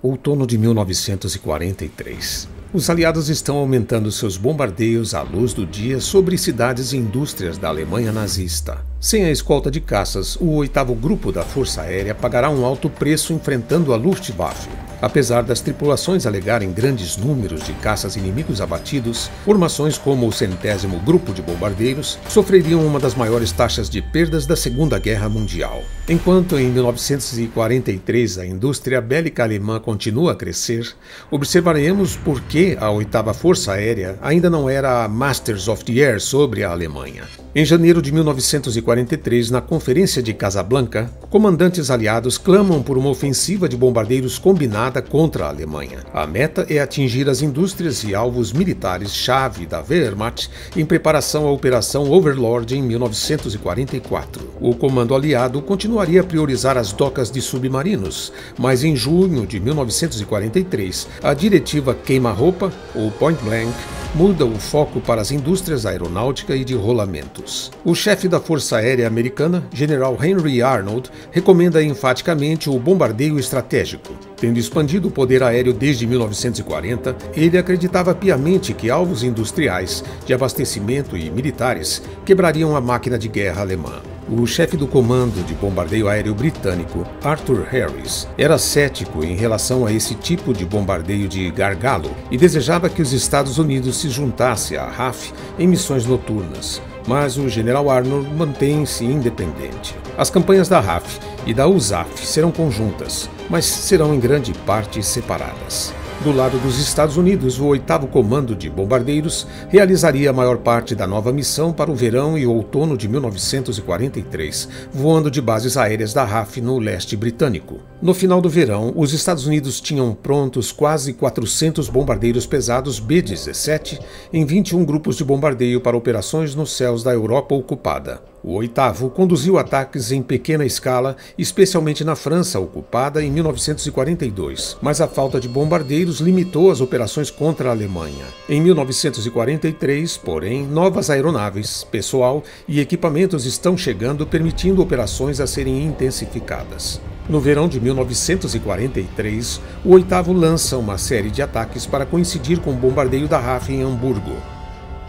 Outono de 1943. Os aliados estão aumentando seus bombardeios à luz do dia sobre cidades e indústrias da Alemanha nazista. Sem a escolta de caças, o 8º Grupo da Força Aérea pagará um alto preço enfrentando a Luftwaffe. Apesar das tripulações alegarem grandes números de caças inimigos abatidos, formações como o 100º Grupo de Bombardeiros sofreriam uma das maiores taxas de perdas da Segunda Guerra Mundial. Enquanto em 1943 a indústria bélica alemã continua a crescer, observaremos por que a 8ª Força Aérea ainda não era a Masters of the Air sobre a Alemanha. Em janeiro de 1943, na Conferência de Casablanca, comandantes aliados clamam por uma ofensiva de bombardeiros combinada contra a Alemanha. A meta é atingir as indústrias e alvos militares-chave da Wehrmacht em preparação à Operação Overlord em 1944. O comando aliado continuaria a priorizar as docas de submarinos, mas em junho de 1943, a diretiva queima-roupa, ou point blank, muda o foco para as indústrias aeronáutica e de rolamentos. O chefe da Força Aérea Americana, General Henry Arnold, recomenda enfaticamente o bombardeio estratégico. Tendo expandido o poder aéreo desde 1940, ele acreditava piamente que alvos industriais, de abastecimento e militares quebrariam a máquina de guerra alemã. O chefe do comando de bombardeio aéreo britânico, Arthur Harris, era cético em relação a esse tipo de bombardeio de gargalo e desejava que os Estados Unidos se juntasse à RAF em missões noturnas. Mas o general Arnold mantém-se independente. As campanhas da RAF e da USAF serão conjuntas, mas serão em grande parte separadas. Do lado dos Estados Unidos, o 8º Comando de Bombardeiros realizaria a maior parte da nova missão para o verão e outono de 1943, voando de bases aéreas da RAF no leste britânico. No final do verão, os Estados Unidos tinham prontos quase 400 bombardeiros pesados B-17 em 21 grupos de bombardeio para operações nos céus da Europa ocupada. O 8º conduziu ataques em pequena escala, especialmente na França ocupada em 1942, mas a falta de bombardeiros limitou as operações contra a Alemanha. Em 1943, porém, novas aeronaves, pessoal e equipamentos estão chegando, permitindo operações a serem intensificadas. No verão de 1943, o 8º lança uma série de ataques para coincidir com o bombardeio da RAF em Hamburgo.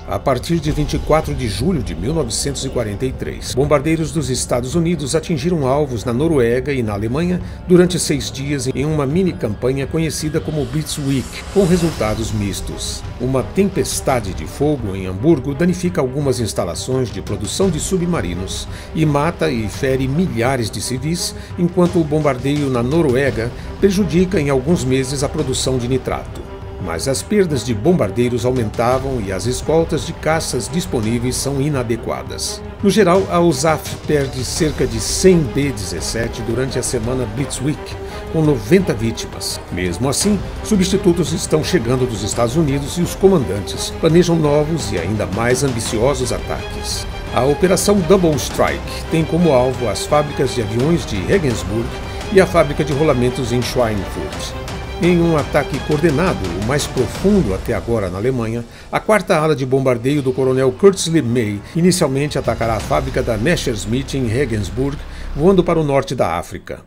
A partir de 24 de julho de 1943, bombardeiros dos Estados Unidos atingiram alvos na Noruega e na Alemanha durante 6 dias em uma mini-campanha conhecida como Blitzweek, com resultados mistos. Uma tempestade de fogo em Hamburgo danifica algumas instalações de produção de submarinos e mata e fere milhares de civis, enquanto o bombardeio na Noruega prejudica em alguns meses a produção de nitrato. Mas as perdas de bombardeiros aumentavam e as escoltas de caças disponíveis são inadequadas. No geral, a USAF perde cerca de 100 B-17 durante a semana Blitzweek, com 90 vítimas. Mesmo assim, substitutos estão chegando dos Estados Unidos e os comandantes planejam novos e ainda mais ambiciosos ataques. A Operação Double Strike tem como alvo as fábricas de aviões de Regensburg e a fábrica de rolamentos em Schweinfurt. Em um ataque coordenado, o mais profundo até agora na Alemanha, a 4ª ala de bombardeio do coronel Kurtzleb May inicialmente atacará a fábrica da Messerschmitt em Regensburg, voando para o norte da África.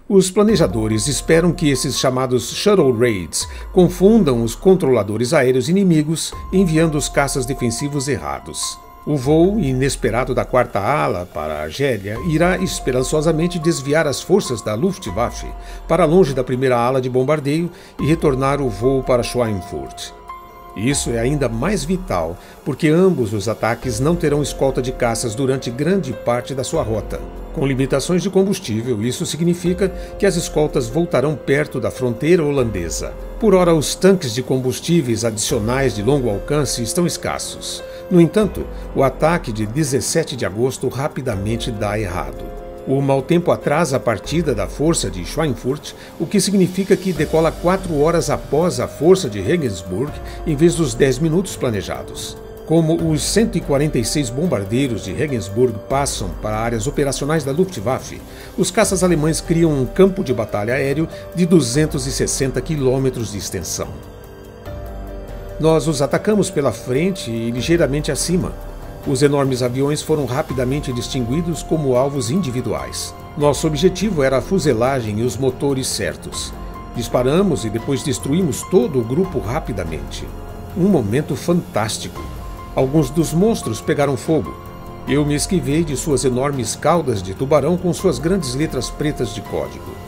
Os planejadores esperam que esses chamados Shuttle Raids confundam os controladores aéreos inimigos, enviando os caças defensivos errados. O voo inesperado da 4ª ala para a Argélia irá esperançosamente desviar as forças da Luftwaffe para longe da 1ª ala de bombardeio e retornar o voo para Schweinfurt. Isso é ainda mais vital, porque ambos os ataques não terão escolta de caças durante grande parte da sua rota. Com limitações de combustível, isso significa que as escoltas voltarão perto da fronteira holandesa. Por ora, os tanques de combustíveis adicionais de longo alcance estão escassos. No entanto, o ataque de 17 de agosto rapidamente dá errado. O mau tempo atrasa a partida da força de Schweinfurt, o que significa que decola 4 horas após a força de Regensburg, em vez dos 10 minutos planejados. Como os 146 bombardeiros de Regensburg passam para áreas operacionais da Luftwaffe, os caças alemães criam um campo de batalha aéreo de 260 quilômetros de extensão. Nós os atacamos pela frente e ligeiramente acima. Os enormes aviões foram rapidamente distinguidos como alvos individuais. Nosso objetivo era a fuselagem e os motores certos. Disparamos e depois destruímos todo o grupo rapidamente. Um momento fantástico. Alguns dos monstros pegaram fogo. Eu me esquivei de suas enormes caudas de tubarão com suas grandes letras pretas de código.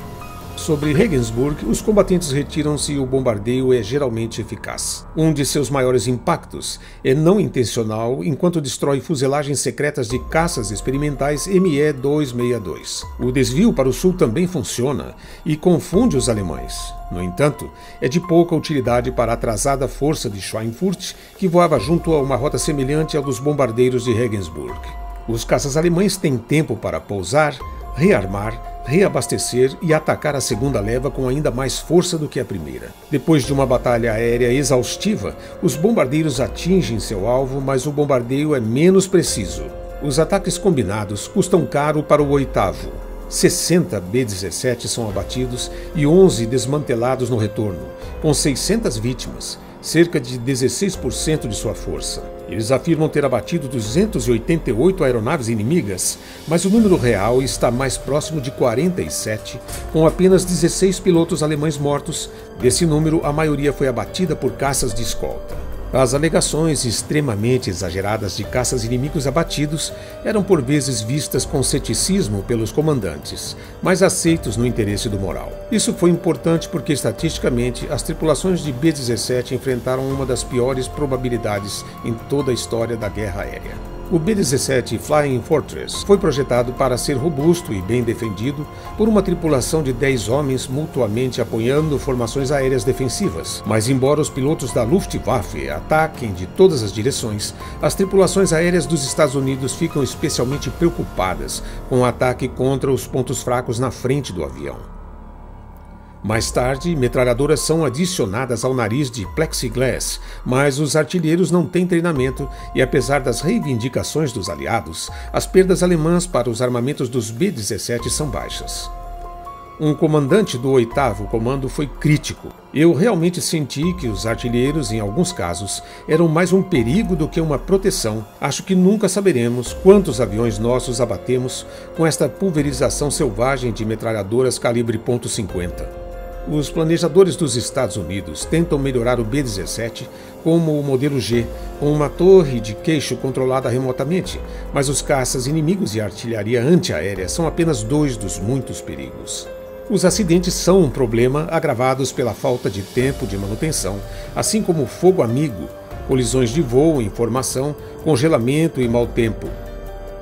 Sobre Regensburg, os combatentes retiram-se e o bombardeio é geralmente eficaz. Um de seus maiores impactos é não intencional enquanto destrói fuzelagens secretas de caças experimentais ME-262. O desvio para o sul também funciona e confunde os alemães. No entanto, é de pouca utilidade para a atrasada força de Schweinfurt, que voava junto a uma rota semelhante à dos bombardeiros de Regensburg. Os caças alemães têm tempo para pousar, rearmar, reabastecer e atacar a segunda leva com ainda mais força do que a primeira. Depois de uma batalha aérea exaustiva, os bombardeiros atingem seu alvo, mas o bombardeio é menos preciso. Os ataques combinados custam caro para o oitavo. 60 B-17 são abatidos e 11 desmantelados no retorno, com 600 vítimas, cerca de 16% de sua força. Eles afirmam ter abatido 288 aeronaves inimigas, mas o número real está mais próximo de 47, com apenas 16 pilotos alemães mortos. Desse número, a maioria foi abatida por caças de escolta. As alegações extremamente exageradas de caças inimigos abatidos eram por vezes vistas com ceticismo pelos comandantes, mas aceitos no interesse do moral. Isso foi importante porque, estatisticamente, as tripulações de B-17 enfrentaram uma das piores probabilidades em toda a história da guerra aérea. O B-17 Flying Fortress foi projetado para ser robusto e bem defendido por uma tripulação de 10 homens mutuamente apoiando formações aéreas defensivas. Mas embora os pilotos da Luftwaffe ataquem de todas as direções, as tripulações aéreas dos Estados Unidos ficam especialmente preocupadas com o ataque contra os pontos fracos na frente do avião. Mais tarde, metralhadoras são adicionadas ao nariz de plexiglass, mas os artilheiros não têm treinamento e, apesar das reivindicações dos aliados, as perdas alemãs para os armamentos dos B-17 são baixas. Um comandante do 8º Comando foi crítico. Eu realmente senti que os artilheiros, em alguns casos, eram mais um perigo do que uma proteção. Acho que nunca saberemos quantos aviões nossos abatemos com esta pulverização selvagem de metralhadoras calibre .50. Os planejadores dos Estados Unidos tentam melhorar o B-17 como o modelo G, com uma torre de queixo controlada remotamente, mas os caças inimigos e a artilharia antiaérea são apenas dois dos muitos perigos. Os acidentes são um problema agravados pela falta de tempo de manutenção, assim como fogo amigo, colisões de voo em formação, congelamento e mau tempo.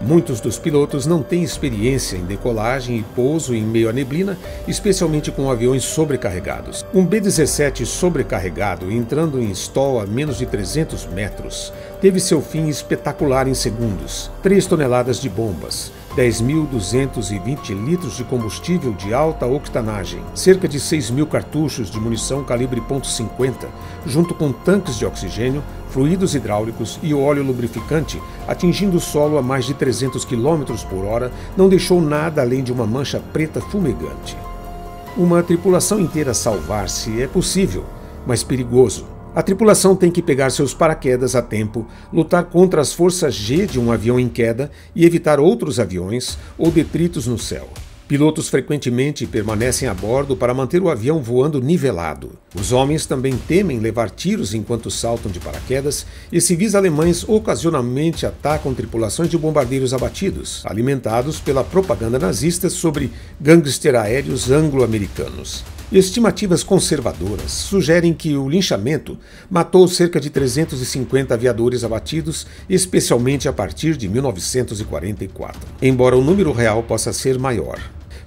Muitos dos pilotos não têm experiência em decolagem e pouso em meio à neblina, especialmente com aviões sobrecarregados. Um B-17 sobrecarregado, entrando em stall a menos de 300 metros, teve seu fim espetacular em segundos. 3 toneladas de bombas, 10.220 litros de combustível de alta octanagem, cerca de 6.000 cartuchos de munição calibre .50, junto com tanques de oxigênio, fluidos hidráulicos e óleo lubrificante, atingindo o solo a mais de 300 km por hora, não deixou nada além de uma mancha preta fumegante. Uma tripulação inteira salvar-se é possível, mas perigoso. A tripulação tem que pegar seus paraquedas a tempo, lutar contra as forças G de um avião em queda e evitar outros aviões ou detritos no céu. Pilotos frequentemente permanecem a bordo para manter o avião voando nivelado. Os homens também temem levar tiros enquanto saltam de paraquedas e civis alemães ocasionalmente atacam tripulações de bombardeiros abatidos, alimentados pela propaganda nazista sobre gangster aéreos anglo-americanos. Estimativas conservadoras sugerem que o linchamento matou cerca de 350 aviadores abatidos, especialmente a partir de 1944, embora o número real possa ser maior.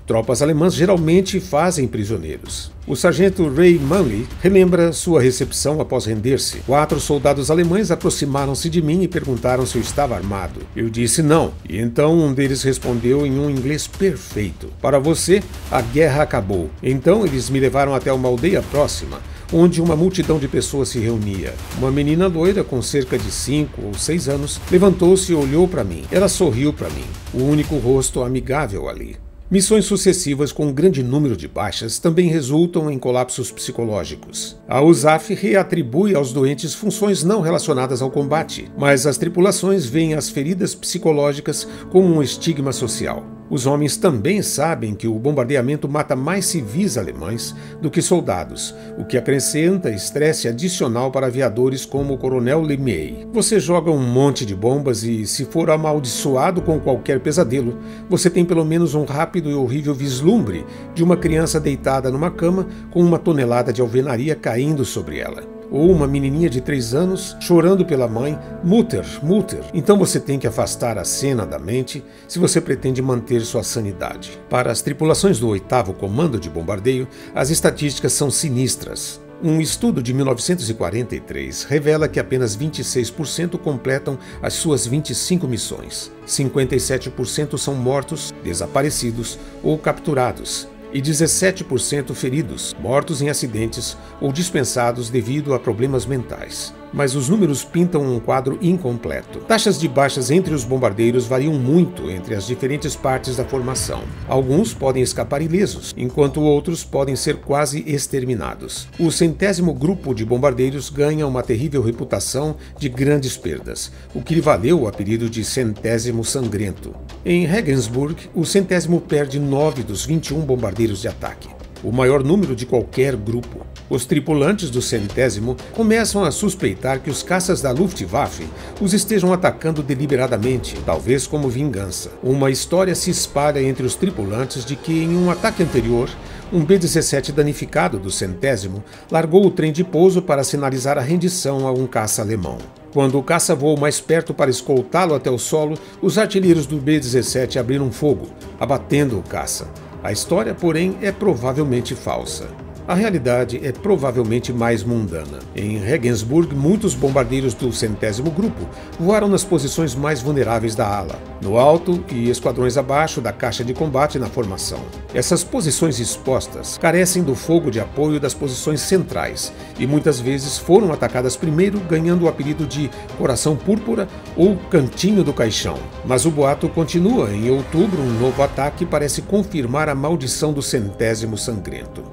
Tropas alemãs geralmente fazem prisioneiros. O sargento Ray Manley relembra sua recepção após render-se. 4 soldados alemães aproximaram-se de mim e perguntaram se eu estava armado. Eu disse não, e então um deles respondeu em um inglês perfeito: "Para você, a guerra acabou." Então eles me levaram até uma aldeia próxima, onde uma multidão de pessoas se reunia. Uma menina loira com cerca de 5 ou 6 anos levantou-se e olhou para mim. Ela sorriu para mim, o único rosto amigável ali. Missões sucessivas com um grande número de baixas também resultam em colapsos psicológicos. A USAF reatribui aos doentes funções não relacionadas ao combate, mas as tripulações veem as feridas psicológicas como um estigma social. Os homens também sabem que o bombardeamento mata mais civis alemães do que soldados, o que acrescenta estresse adicional para aviadores como o coronel Lemay. Você joga um monte de bombas e, se for amaldiçoado com qualquer pesadelo, você tem pelo menos um rápido e horrível vislumbre de uma criança deitada numa cama com uma tonelada de alvenaria caindo sobre ela. Ou uma menininha de 3 anos chorando pela mãe, Mutter, Mutter. Então você tem que afastar a cena da mente se você pretende manter sua sanidade. Para as tripulações do 8º Comando de Bombardeio, as estatísticas são sinistras. Um estudo de 1943 revela que apenas 26% completam as suas 25 missões. 57% são mortos, desaparecidos ou capturados. E 17% feridos, mortos em acidentes ou dispensados devido a problemas mentais. Mas os números pintam um quadro incompleto. Taxas de baixas entre os bombardeiros variam muito entre as diferentes partes da formação. Alguns podem escapar ilesos, enquanto outros podem ser quase exterminados. O 100º Grupo de Bombardeiros ganha uma terrível reputação de grandes perdas, o que lhe valeu o apelido de 100º Sangrento. Em Regensburg, o 100º perde 9 dos 21 bombardeiros de ataque, o maior número de qualquer grupo. Os tripulantes do 100º começam a suspeitar que os caças da Luftwaffe os estejam atacando deliberadamente, talvez como vingança. Uma história se espalha entre os tripulantes de que, em um ataque anterior, um B-17 danificado do 100º largou o trem de pouso para sinalizar a rendição a um caça alemão. Quando o caça voou mais perto para escoltá-lo até o solo, os artilheiros do B-17 abriram fogo, abatendo o caça. A história, porém, é provavelmente falsa. A realidade é provavelmente mais mundana. Em Regensburg, muitos bombardeiros do 100º Grupo voaram nas posições mais vulneráveis da ala, no alto e esquadrões abaixo da caixa de combate na formação. Essas posições expostas carecem do fogo de apoio das posições centrais e muitas vezes foram atacadas primeiro, ganhando o apelido de Coração Púrpura ou Cantinho do Caixão. Mas o boato continua. Em outubro, um novo ataque parece confirmar a maldição do 100º Sangrento.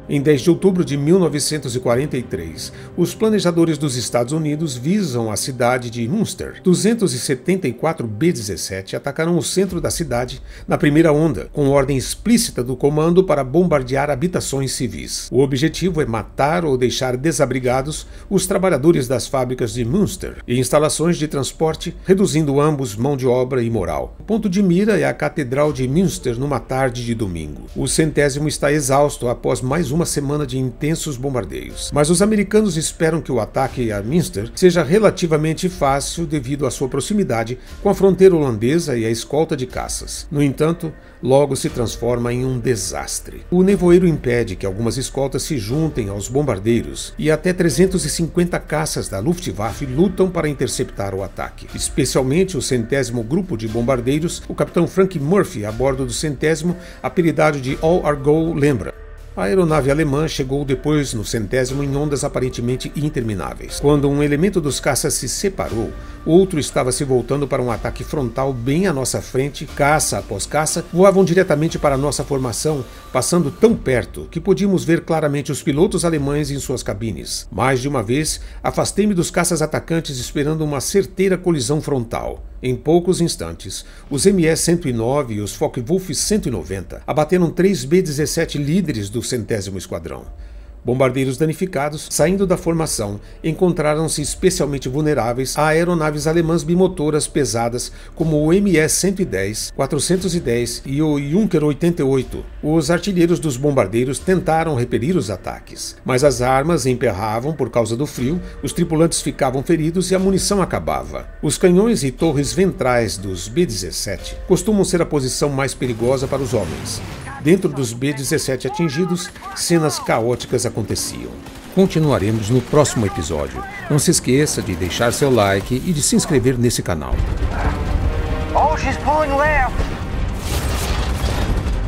Em 10 de outubro de 1943, os planejadores dos Estados Unidos visam a cidade de Münster. 274 B-17 atacaram o centro da cidade na primeira onda, com ordem explícita do comando para bombardear habitações civis. O objetivo é matar ou deixar desabrigados os trabalhadores das fábricas de Münster e instalações de transporte, reduzindo ambos mão de obra e moral. O ponto de mira é a Catedral de Münster numa tarde de domingo. O 100º está exausto após mais uma semana de intensos bombardeios. Mas os americanos esperam que o ataque a Münster seja relativamente fácil devido à sua proximidade com a fronteira holandesa e a escolta de caças. No entanto, logo se transforma em um desastre. O nevoeiro impede que algumas escoltas se juntem aos bombardeiros e até 350 caças da Luftwaffe lutam para interceptar o ataque. Especialmente o 100º Grupo de Bombardeiros, o capitão Frank Murphy, a bordo do 100º, apelidado de All Argo, lembra. A aeronave alemã chegou depois no 100º em ondas aparentemente intermináveis. Quando um elemento dos caças se separou, outro estava se voltando para um ataque frontal bem à nossa frente. Caça após caça voavam diretamente para a nossa formação, passando tão perto que podíamos ver claramente os pilotos alemães em suas cabines. Mais de uma vez, afastei-me dos caças atacantes esperando uma certeira colisão frontal. Em poucos instantes, os ME-109 e os Focke-Wulf 190 abateram 3 B-17 líderes do 100º Esquadrão. Bombardeiros danificados, saindo da formação, encontraram-se especialmente vulneráveis a aeronaves alemãs bimotoras pesadas como o ME-110, 410 e o Junker 88. Os artilheiros dos bombardeiros tentaram repelir os ataques, mas as armas emperravam por causa do frio, os tripulantes ficavam feridos e a munição acabava. Os canhões e torres ventrais dos B-17 costumam ser a posição mais perigosa para os homens. Dentro dos B-17 atingidos, cenas caóticas aconteciam. Continuaremos no próximo episódio. Não se esqueça de deixar seu like e de se inscrever nesse canal. Oh, she's pulling left.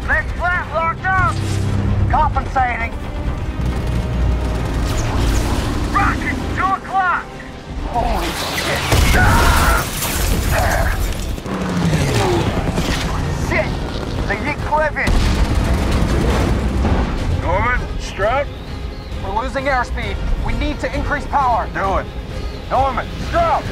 Next flat locked up. Compensating. Rocket, 2 o'clock. Holy shit. Shit, they get clipping. Norman, strut. We're losing airspeed. We need to increase power. Do it. Norman, strut.